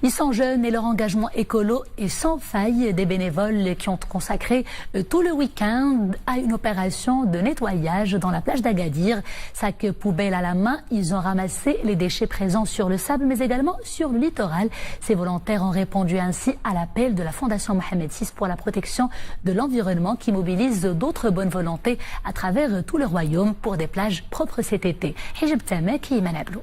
Ils sont jeunes et leur engagement écolo est sans faille. Des bénévoles qui ont consacré tout le week-end à une opération de nettoyage dans la plage d'Agadir. Sac poubelle à la main, ils ont ramassé les déchets présents sur le sable mais également sur le littoral. Ces volontaires ont répondu ainsi à l'appel de la Fondation Mohamed VI pour la protection de l'environnement qui mobilise d'autres bonnes volontés à travers tout le royaume pour des plages propres cet été. Hijab Tamek et Iman Ablou.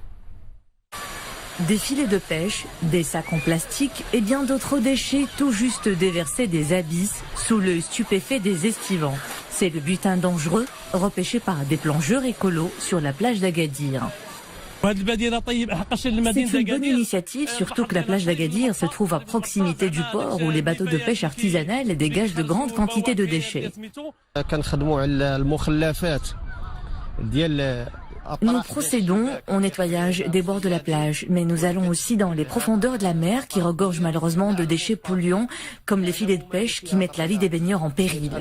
Des filets de pêche, des sacs en plastique et bien d'autres déchets tout juste déversés des abysses sous l'œil stupéfait des estivants. C'est le butin dangereux repêché par des plongeurs écolos sur la plage d'Agadir. C'est une bonne initiative, surtout que la plage d'Agadir se trouve à proximité du port où les bateaux de pêche artisanales dégagent de grandes quantités de déchets. Nous procédons au nettoyage des bords de la plage, mais nous allons aussi dans les profondeurs de la mer qui regorgent malheureusement de déchets polluants comme les filets de pêche qui mettent la vie des baigneurs en péril.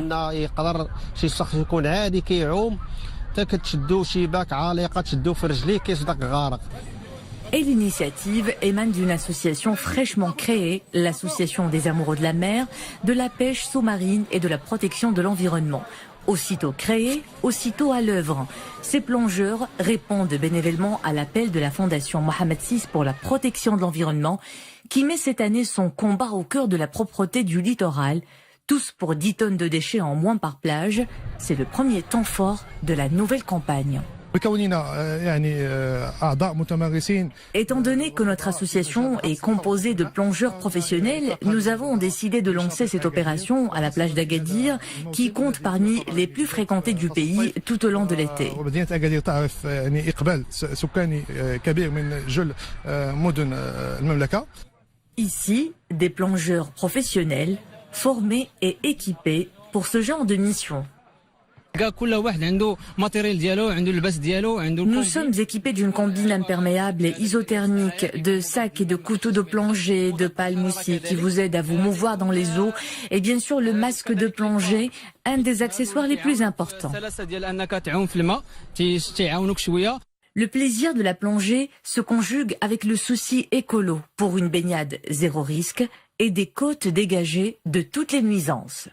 Et l'initiative émane d'une association fraîchement créée, l'association des amoureux de la mer, de la pêche sous-marine et de la protection de l'environnement. Aussitôt créés, aussitôt à l'œuvre. Ces plongeurs répondent bénévolement à l'appel de la Fondation Mohamed VI pour la protection de l'environnement qui met cette année son combat au cœur de la propreté du littoral. Tous pour 10 tonnes de déchets en moins par plage. C'est le premier temps fort de la nouvelle campagne. Étant donné que notre association est composée de plongeurs professionnels, nous avons décidé de lancer cette opération à la plage d'Agadir qui compte parmi les plus fréquentées du pays tout au long de l'été. Ici, des plongeurs professionnels, formés et équipés pour ce genre de mission. Nous sommes équipés d'une combine imperméable et isothermique, de sacs et de couteaux de plongée, de palmes aussi qui vous aident à vous mouvoir dans les eaux et bien sûr le masque de plongée, un des accessoires les plus importants. Le plaisir de la plongée se conjugue avec le souci écolo pour une baignade zéro risque et des côtes dégagées de toutes les nuisances.